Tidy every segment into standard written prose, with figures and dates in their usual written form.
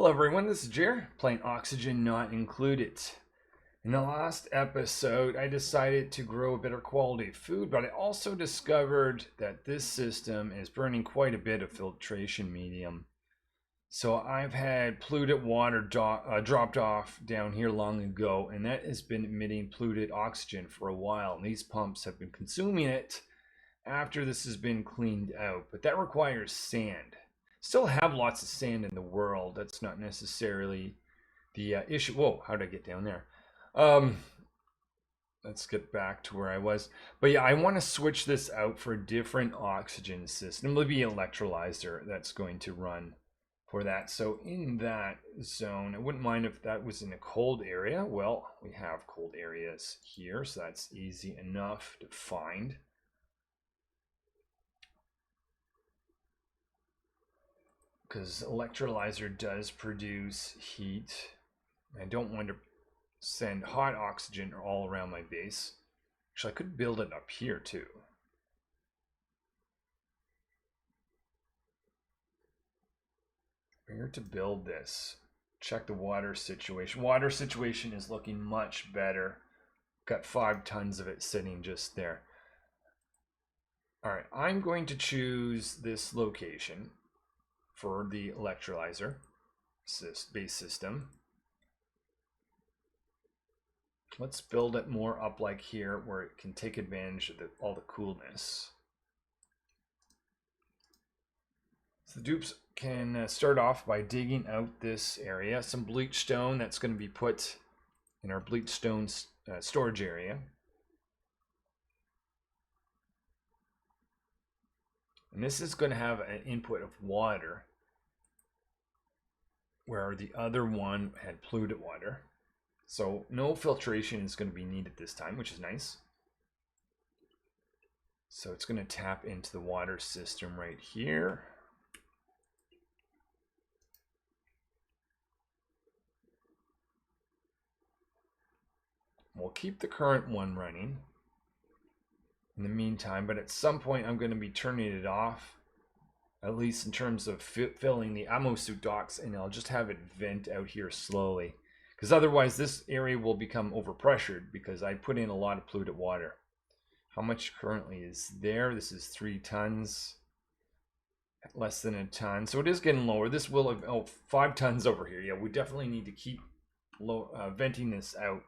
Hello everyone, this is Jer, playing Oxygen Not Included. In the last episode, I decided to grow a better quality food, but I also discovered that this system is burning quite a bit of filtration medium. So I've had polluted water dropped off down here long ago, and that has been emitting polluted oxygen for a while. And these pumps have been consuming it after this has been cleaned out, but that requires sand. Still have lots of sand in the world. That's not necessarily the issue. Whoa, how did I get down there? Let's get back to where I was. But yeah, I want to switch this out for a different oxygen system. It'll be an electrolyzer that's going to run for that. So in that zone, I wouldn't mind if that was in a cold area. Well, we have cold areas here, so that's easy enough to find. Because electrolyzer does produce heat. I don't want to send hot oxygen all around my base. Actually, I could build it up here too. Where to build this? Check the water situation. Water situation is looking much better. Got 5 tons of it sitting just there. All right, I'm going to choose this location for the electrolyzer base system. Let's build it more up like here where it can take advantage of all the coolness. So the dupes can start off by digging out this area, some bleach stone that's going to be put in our bleach stone storage area. And this is going to have an input of water, where the other one had polluted water. So no filtration is going to be needed this time, which is nice. So it's going to tap into the water system right here. We'll keep the current one running in the meantime, but at some point I'm going to be turning it off, at least in terms of filling the ammo suit docks, and I'll just have it vent out here slowly, because otherwise this area will become overpressured because I put in a lot of polluted water. How much currently is there? This is 3 tons, less than a ton, so it is getting lower. This will have 5 tons over here. Yeah, we definitely need to keep venting this out,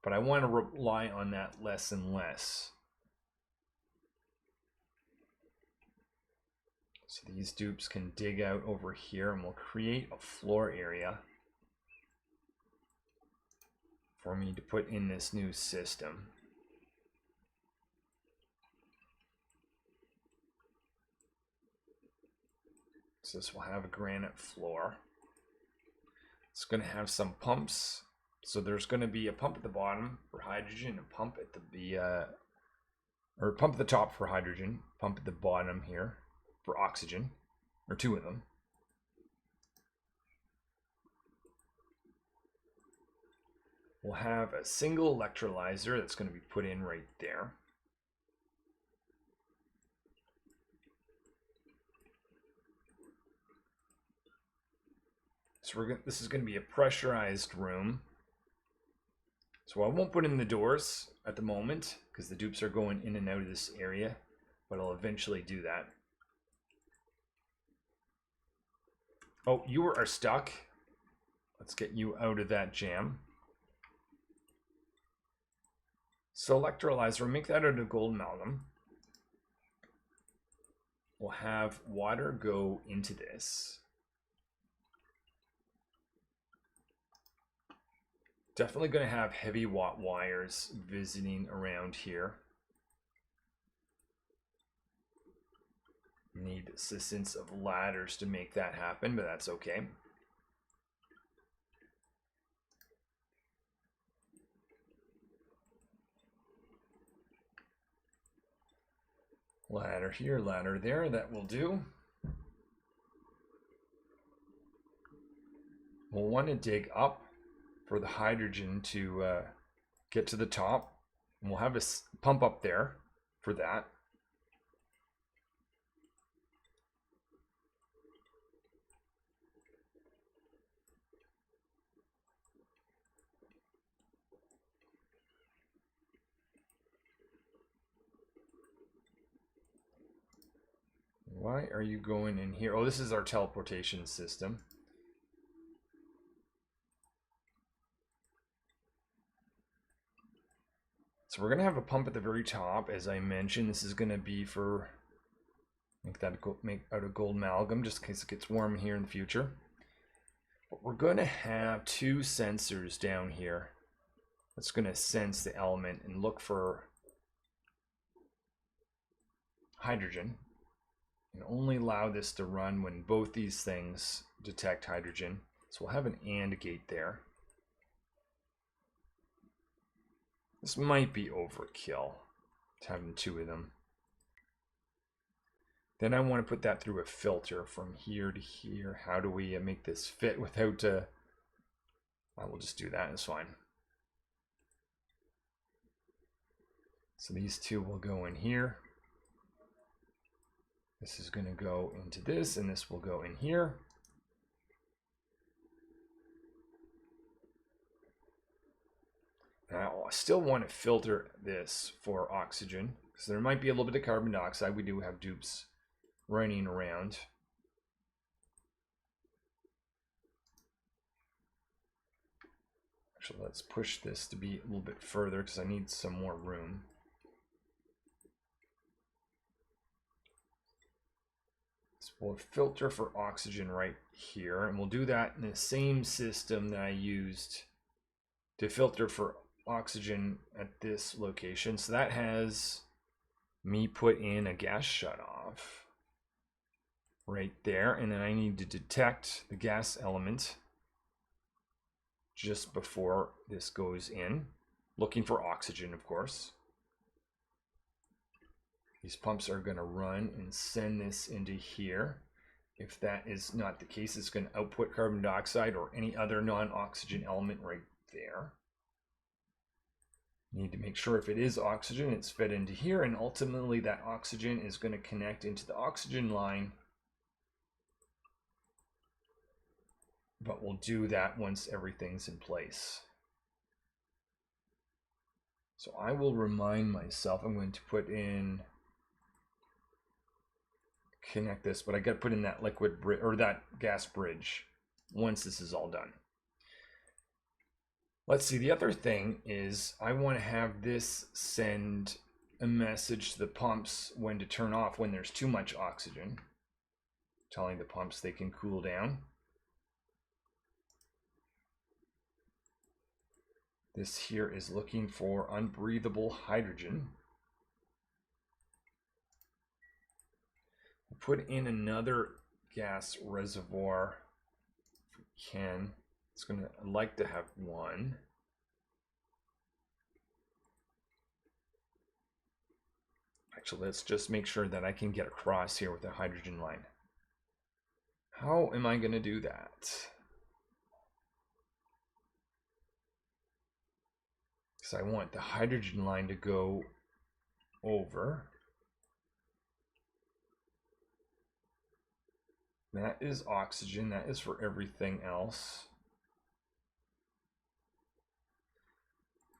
but I want to rely on that less and less. So these dupes can dig out over here, and we'll create a floor area for me to put in this new system. So this will have a granite floor. It's going to have some pumps. So there's going to be a pump at the bottom for hydrogen, a pump at pump at the top for hydrogen, pump at the bottom here for oxygen, or 2 of them. We'll have a single electrolyzer that's going to be put in right there. So this is going to be a pressurized room. So I won't put in the doors at the moment because the dupes are going in and out of this area, but I'll eventually do that. Oh, you are stuck. Let's get you out of that jam. So electrolyzer, make that out of gold amalgam. We'll have water go into this. Definitely going to have heavy watt wires visiting around here. Need assistance of ladders to make that happen, but that's okay. Ladder here, ladder there, that will do. We'll want to dig up for the hydrogen to get to the top. And we'll have a pump up there for that. Why are you going in here? Oh, this is our teleportation system. So we're going to have a pump at the very top, as I mentioned. This is going to be for make out of gold amalgam, just in case it gets warm here in the future. But we're going to have two sensors down here that's going to sense the element and look for hydrogen, and only allow this to run when both these things detect hydrogen. So we'll have an AND gate there. This might be overkill, having two of them. Then I want to put that through a filter from here to here. How do we make this fit without... I will just do that, it's fine. So these two will go in here. This is going to go into this, and this will go in here. Now, I still want to filter this for oxygen, because there might be a little bit of carbon dioxide. We do have dupes running around. Actually, let's push this to be a little bit further, because I need some more room. So we'll filter for oxygen right here, and we'll do that in the same system that I used to filter for oxygen at this location. So that has me put in a gas shutoff right there, and then I need to detect the gas element just before this goes in, looking for oxygen, of course. These pumps are going to run and send this into here. If that is not the case, it's going to output carbon dioxide or any other non-oxygen element right there. Need to make sure if it is oxygen, it's fed into here, and ultimately that oxygen is going to connect into the oxygen line. But we'll do that once everything's in place. So I will remind myself, I'm going to put in, connect this, but I got to put in that liquid bridge, or that gas bridge, once this is all done. Let's see, the other thing is I want to have this send a message to the pumps when to turn off when there's too much oxygen, telling the pumps they can cool down. This here is looking for unbreathable hydrogen. We'll put in another gas reservoir if we can. It's going to, I'd like to have one. Actually, let's just make sure that I can get across here with a hydrogen line. How am I going to do that? Because I want the hydrogen line to go over. That is oxygen. That is for everything else.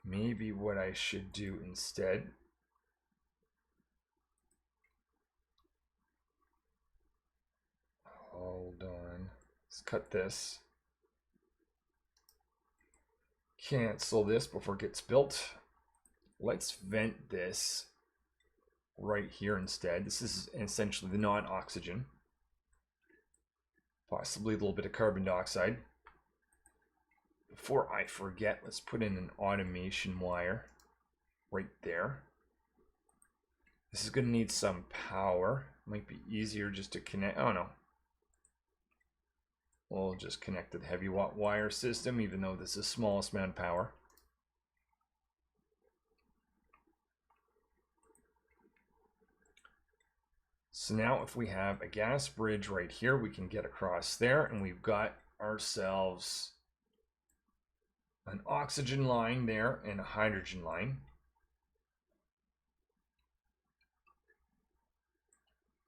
Maybe what I should do instead, hold on, let's cut this, cancel this before it gets built. Let's vent this right here instead. This is essentially the non-oxygen, possibly a little bit of carbon dioxide. Before I forget, let's put in an automation wire right there. This is going to need some power. Might be easier just to connect. Oh no. We'll just connect to the heavy watt wire system, even though this is the smallest amount of power. So now if we have a gas bridge right here, we can get across there, and we've got ourselves an oxygen line there and a hydrogen line.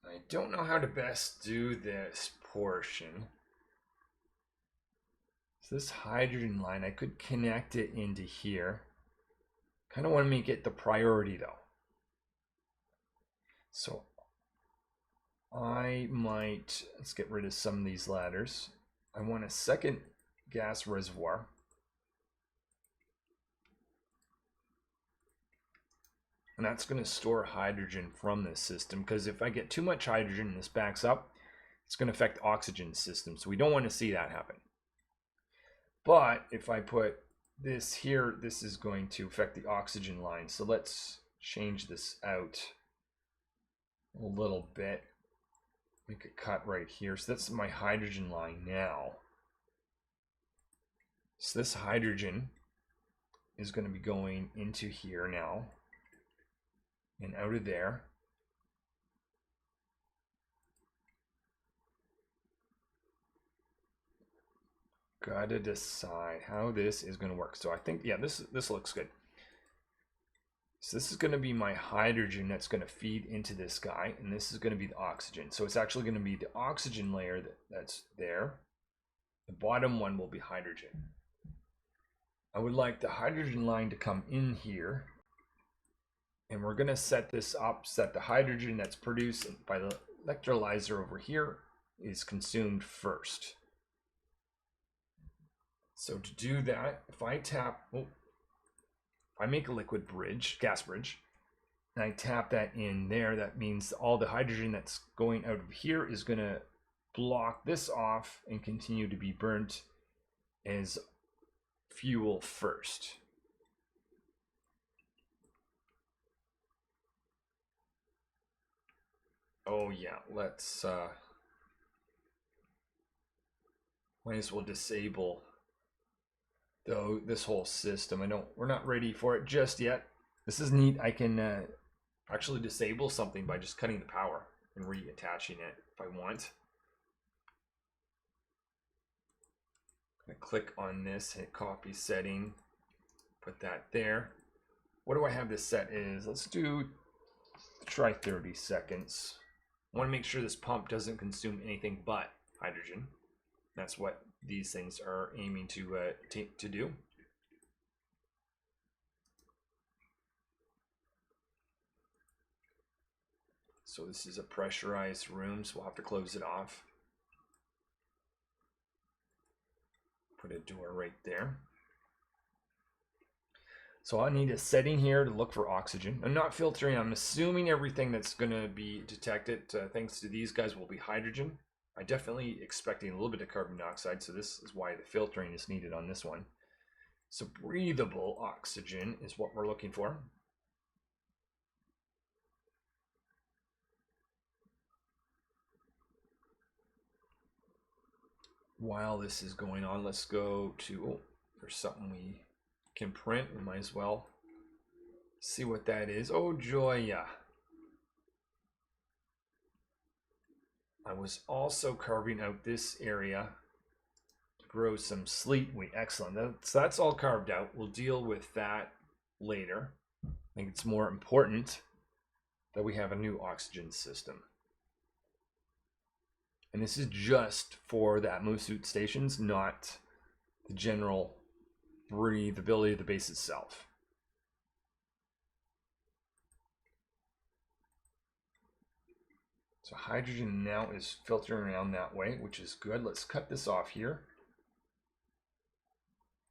I don't know how to best do this portion. So this hydrogen line, I could connect it into here. Kind of want to make it the priority though. So let's get rid of some of these ladders. I want a second gas reservoir. And that's going to store hydrogen from this system, because if I get too much hydrogen and this backs up, it's going to affect the oxygen system. So we don't want to see that happen. But if I put this here, this is going to affect the oxygen line. So let's change this out a little bit. Make a cut right here. So that's my hydrogen line now. So this hydrogen is going to be going into here now and out of there. Gotta decide how this is going to work. So I think, yeah, this looks good. So this is going to be my hydrogen that's going to feed into this guy, and this is going to be the oxygen. So it's actually going to be the oxygen layer that's there. The bottom one will be hydrogen. I would like the hydrogen line to come in here, and we're going to set this up, set the hydrogen that's produced by the electrolyzer over here is consumed first. So to do that, if I tap, if I make a liquid bridge, gas bridge, and I tap that in there, that means all the hydrogen that's going out of here is going to block this off and continue to be burnt as fuel first. Oh yeah, let's might as well disable though this whole system. We're not ready for it just yet. This is neat. I can actually disable something by just cutting the power and reattaching it if I want. I'm gonna click on this, hit copy setting, put that there. What do I have this set is? Let's try 30 seconds. I want to make sure this pump doesn't consume anything but hydrogen. That's what these things are aiming to do. So this is a pressurized room, so we'll have to close it off. Put a door right there. So I need a setting here to look for oxygen. I'm not filtering. I'm assuming everything that's going to be detected, thanks to these guys, will be hydrogen. I definitely expecting a little bit of carbon dioxide, so this is why the filtering is needed on this one. So breathable oxygen is what we're looking for. While this is going on, let's go to, there's something we can print. We might as well see what that is. Oh joy, yeah. I was also carving out this area to grow some sleet wheat. Excellent. So that's all carved out. We'll deal with that later. I think it's more important that we have a new oxygen system. And this is just for the atmosuit stations, not the general breathability of the base itself. So hydrogen now is filtering around that way, which is good. Let's cut this off here.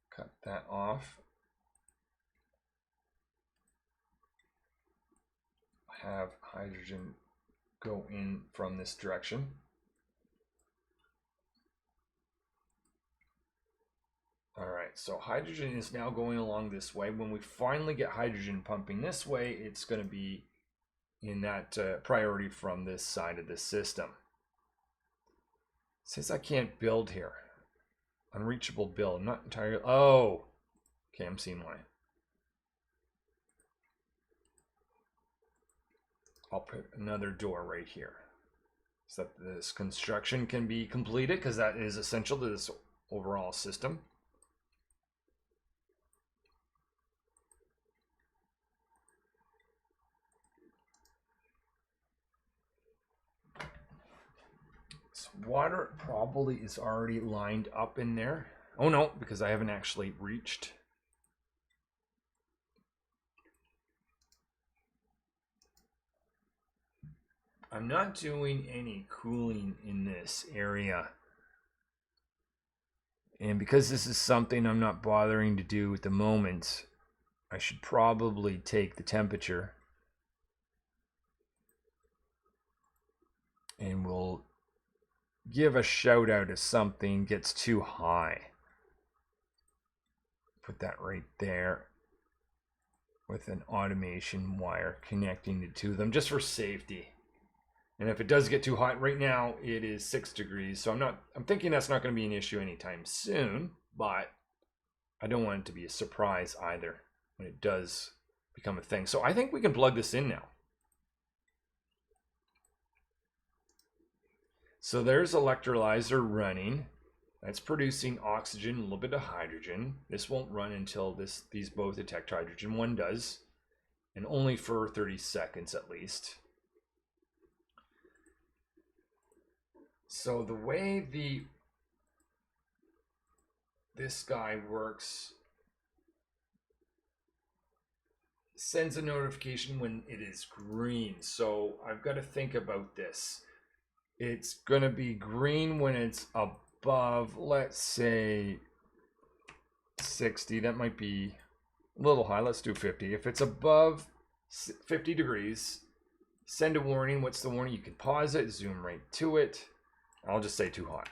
Cut that off. Have hydrogen go in from this direction. All right, so hydrogen is now going along this way. When we finally get hydrogen pumping this way, it's going to be in that priority from this side of the system. It says I can't build here. Unreachable build. I'm not entirely. Oh, okay, I'm seeing why. I'll put another door right here so that this construction can be completed, because that is essential to this overall system. Water probably is already lined up in there. Oh no, because I haven't actually reached. I'm not doing any cooling in this area. And because this is something I'm not bothering to do at the moment, I should probably take the temperature. And we'll give a shout out if something gets too high. Put that right there with an automation wire connecting the two of them just for safety. And if it does get too hot, right now it is 6 degrees. So I'm thinking that's not going to be an issue anytime soon, but I don't want it to be a surprise either when it does become a thing. So I think we can plug this in now. So there's electrolyzer running. That's producing oxygen, a little bit of hydrogen. This won't run until these both detect hydrogen. One does, and only for 30 seconds at least. So the way this guy works, sends a notification when it is green. So I've got to think about this. It's going to be green when it's above, let's say 60. That might be a little high. Let's do 50. If it's above 50 degrees, send a warning. What's the warning? You can pause it, zoom right to it. I'll just say too hot.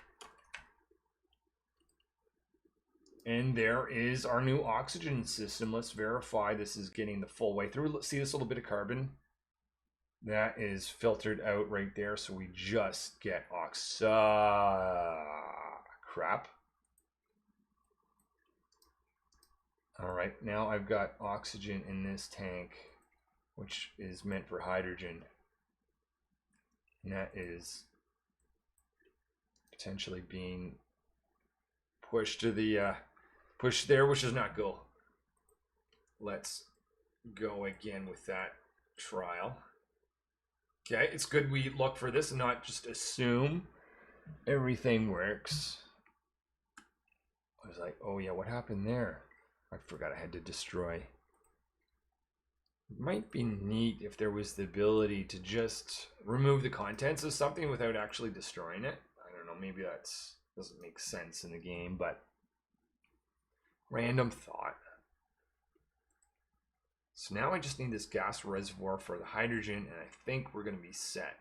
And there is our new oxygen system. Let's verify this is getting the full way through. Let's see this little bit of carbon. That is filtered out right there, so we just get crap. All right, now I've got oxygen in this tank, which is meant for hydrogen. And that is potentially being pushed to the push there, which does not go. Let's go again with that trial. Okay, it's good we look for this and not just assume everything works. I was like, oh yeah, what happened there? I forgot I had to destroy. It might be neat if there was the ability to just remove the contents of something without actually destroying it. I don't know, maybe that doesn't make sense in the game, but random thought. So now I just need this gas reservoir for the hydrogen, and I think we're going to be set.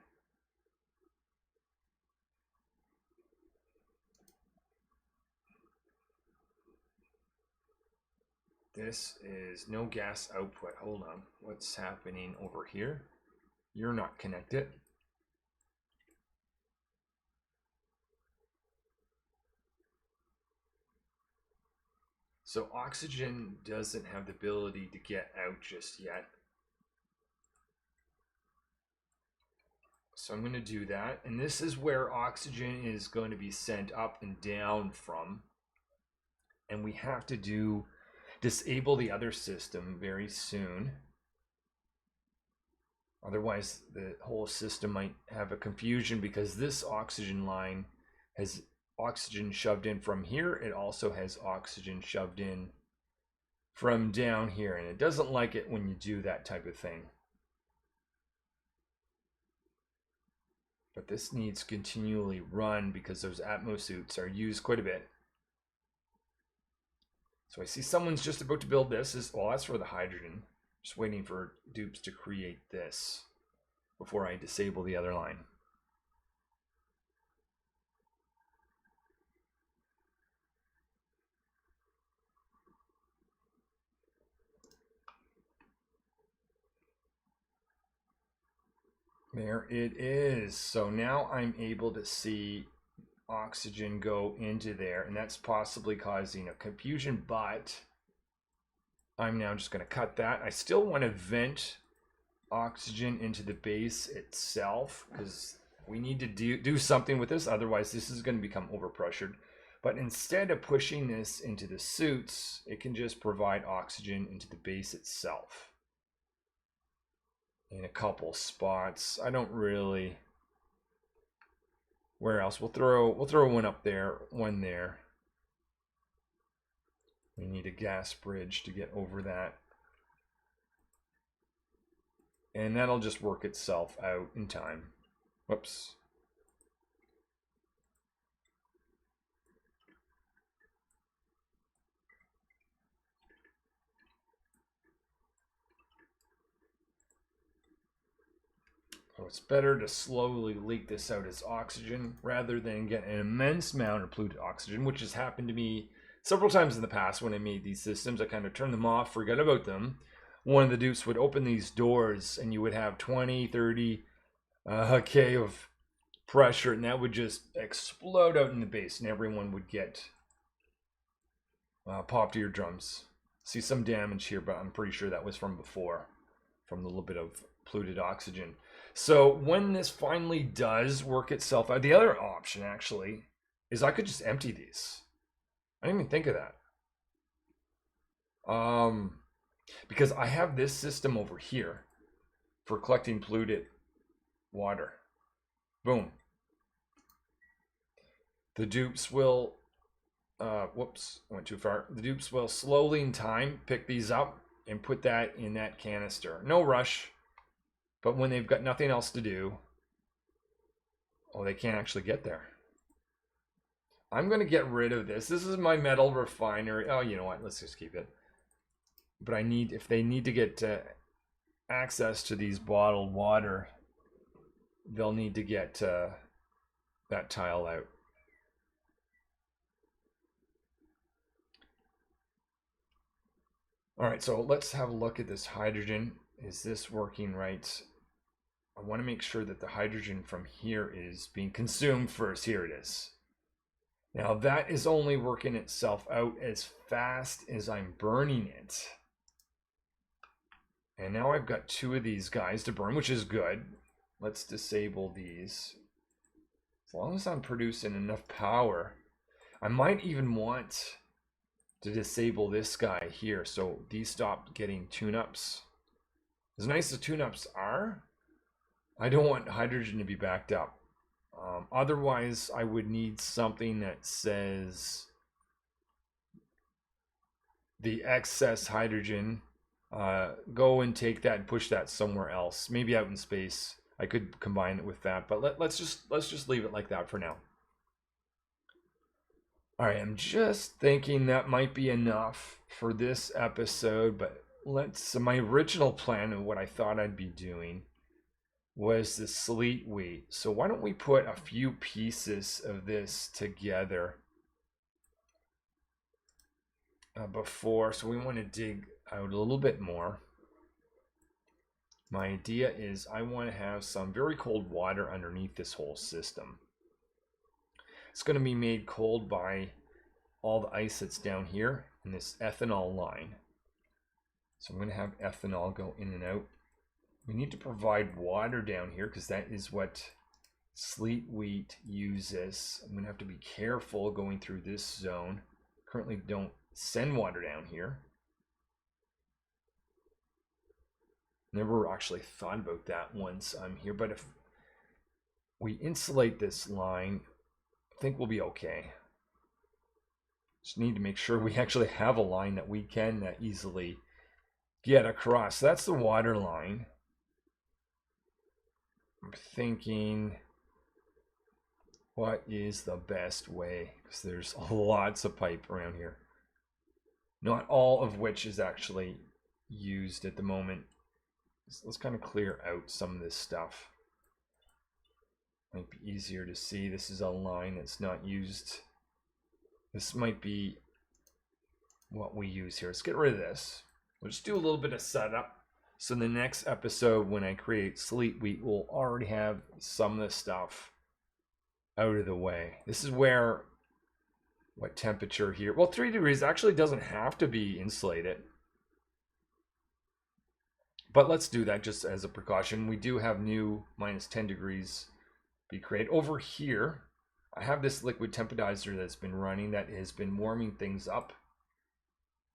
This is no gas output. Hold on. What's happening over here? You're not connected. So oxygen doesn't have the ability to get out just yet. So I'm going to do that. And this is where oxygen is going to be sent up and down from. And we have to disable the other system very soon. Otherwise, the whole system might have a confusion because this oxygen line has oxygen shoved in from here. It also has oxygen shoved in from down here, and it doesn't like it when you do that type of thing. But this needs continually run because those atmosuits are used quite a bit. So I see someone's just about to build this. Well, that's for the hydrogen. Just waiting for dupes to create this before I disable the other line. There it is. So now I'm able to see oxygen go into there, and that's possibly causing a confusion, but I'm now just going to cut that. I still want to vent oxygen into the base itself because we need to do something with this, otherwise this is going to become overpressured. But instead of pushing this into the suits, it can just provide oxygen into the base itself in a couple spots. I don't really. Where else? We'll throw one up there, one there. We need a gas bridge to get over that. And that'll just work itself out in time. Whoops. So it's better to slowly leak this out as oxygen rather than get an immense amount of polluted oxygen, which has happened to me several times in the past when I made these systems. I kind of turned them off, forgot about them. One of the dupes would open these doors and you would have 20, 30 K of pressure, and that would just explode out in the base, and everyone would get popped eardrums. See some damage here, but I'm pretty sure that was from before, from the little bit of polluted oxygen. So when this finally does work itself out, the other option actually is I could just empty these. I didn't even think of that. Because I have this system over here for collecting polluted water. Boom. The dupes will, whoops, went too far. The dupes will slowly in time pick these up and put that in that canister. No rush, but when they've got nothing else to do, oh, they can't actually get there. I'm going to get rid of this. This is my metal refinery. Oh, you know what? Let's just keep it. But I need, if they need to get access to these bottled water, they'll need to get that tile out. All right, so let's have a look at this hydrogen. Is this working right? I want to make sure that the hydrogen from here is being consumed first. Here it is. Now that is only working itself out as fast as I'm burning it. And now I've got 2 of these guys to burn, which is good. Let's disable these. As long as I'm producing enough power, I might even want to disable this guy here so these stop getting tune-ups. As nice as tune-ups are, I don't want hydrogen to be backed up. Otherwise, I would need something that says the excess hydrogen, go and take that and push that somewhere else, maybe out in space. I could combine it with that, but let's just leave it like that for now. All right, I'm just thinking that might be enough for this episode, but my original plan of what I thought I'd be doing was the sleet wheat. So why don't we put a few pieces of this together before, so we want to dig out a little bit more. My idea is I want to have some very cold water underneath this whole system. It's going to be made cold by all the ice that's down here in this ethanol line. So I'm going to have ethanol go in and out. We need to provide water down here because that is what sleet wheat uses. I'm going to have to be careful going through this zone. Currently don't send water down here. Never actually thought about that once I'm here, but if we insulate this line, I think we'll be okay. Just need to make sure we actually have a line that we can easily get across. So that's the water line. I'm thinking, what is the best way? Because there's lots of pipe around here. Not all of which is actually used at the moment. So let's kind of clear out some of this stuff. Might be easier to see. This is a line that's not used. This might be what we use here. Let's get rid of this. We'll just do a little bit of setup. So in the next episode, when I create sleet wheat, we'll already have some of this stuff out of the way. This is where, what temperature here? Well, 3 degrees actually doesn't have to be insulated. But let's do that just as a precaution. We do have new minus 10 degrees be created. Over here, I have this liquid temperature that's been running that has been warming things up.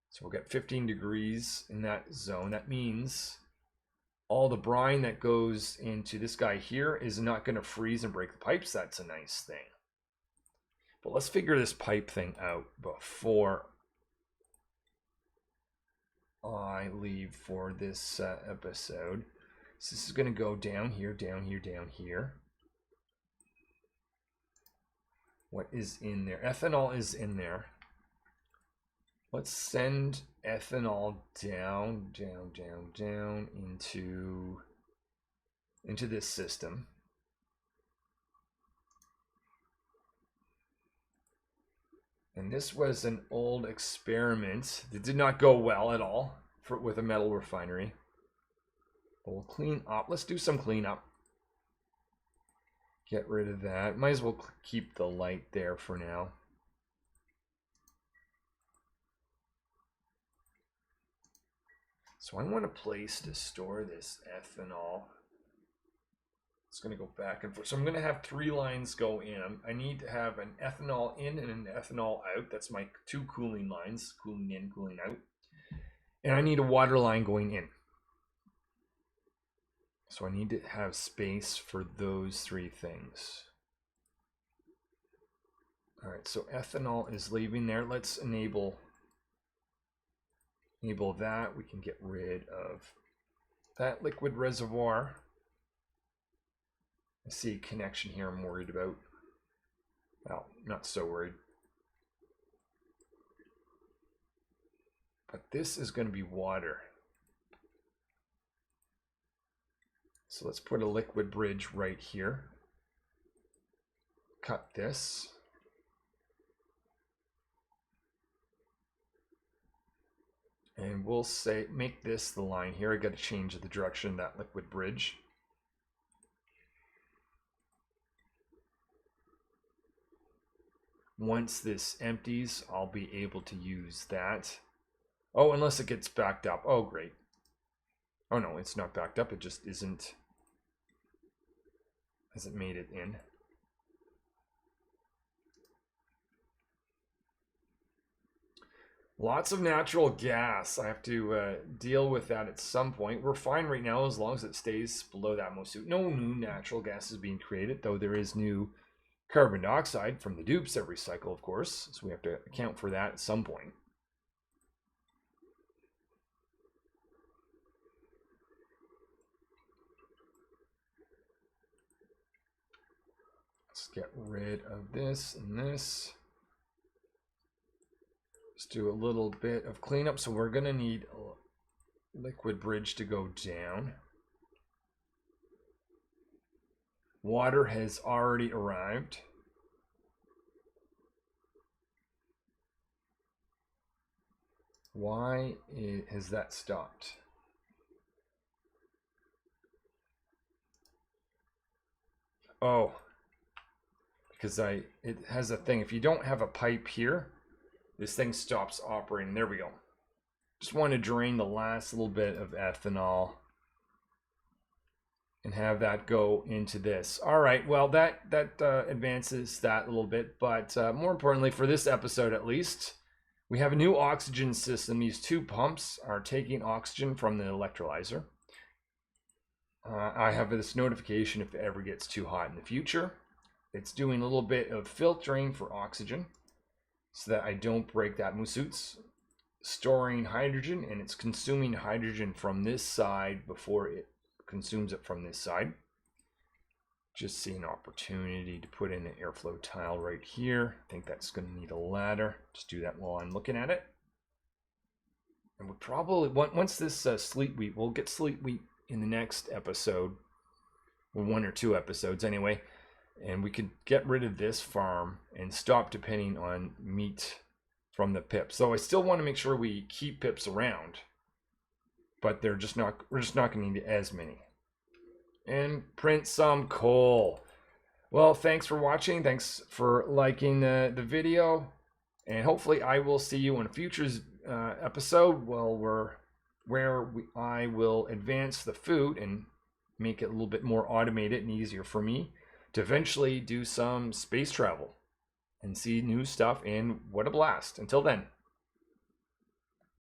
So we'll get 15 degrees in that zone. That means all the brine that goes into this guy here is not going to freeze and break the pipes. That's a nice thing. But let's figure this pipe thing out before I leave for this episode. So this is going to go down here, down here, down here. What is in there? Ethanol is in there. Let's send ethanol down into this system. And this was an old experiment that did not go well at all with a metal refinery. But we'll clean up. Let's do some cleanup. Get rid of that. Might as well keep the light there for now. So I want a place to store this ethanol. It's going to go back and forth. So I'm going to have 3 lines go in. I need to have an ethanol in and an ethanol out. That's my 2 cooling lines, cooling in, cooling out. And I need a water line going in. So I need to have space for those 3 things. All right, so ethanol is leaving there. Let's enable that. We can get rid of that liquid reservoir. I see a connection here I'm worried about. Well, not so worried. But this is going to be water. So let's put a liquid bridge right here. Cut this. And we'll say, make this the line here. I got to change the direction of that liquid bridge. Once this empties, I'll be able to use that. Oh, unless it gets backed up. Oh, great. Oh, no, it's not backed up. It just hasn't made it in. Lots of natural gas. I have to deal with that at some point. We're fine right now as long as it stays below that atmosphere. No new natural gas is being created, though there is new carbon dioxide from the dupes that recycle, of course. So we have to account for that at some point. Let's get rid of this and this. Let's do a little bit of cleanup. So we're going to need a liquid bridge to go down. Water has already arrived. Why has that stopped? Oh, because it has a thing. If you don't have a pipe here, this thing stops operating. There we go. Just want to drain the last little bit of ethanol and have that go into this. All right, well, that advances that a little bit, but more importantly for this episode at least, we have a new oxygen system. These 2 pumps are taking oxygen from the electrolyzer. I have this notification if it ever gets too hot in the future. It's doing a little bit of filtering for oxygen so that I don't break that Musuts. Storing hydrogen, and it's consuming hydrogen from this side before it consumes it from this side. Just see an opportunity to put in an airflow tile right here. I think that's going to need a ladder. Just do that while I'm looking at it. And we'll probably, once this sleet wheat, we'll get sleet wheat in the next episode, or 1 or 2 episodes anyway, and we could get rid of this farm and stop depending on meat from the pips. So I still want to make sure we keep pips around, but we're just not going to need as many. And print some coal. Well, thanks for watching. Thanks for liking the video, and hopefully I will see you in a future episode. I will advance the food and make it a little bit more automated and easier for me to eventually do some space travel and see new stuff. And what a blast. Until then.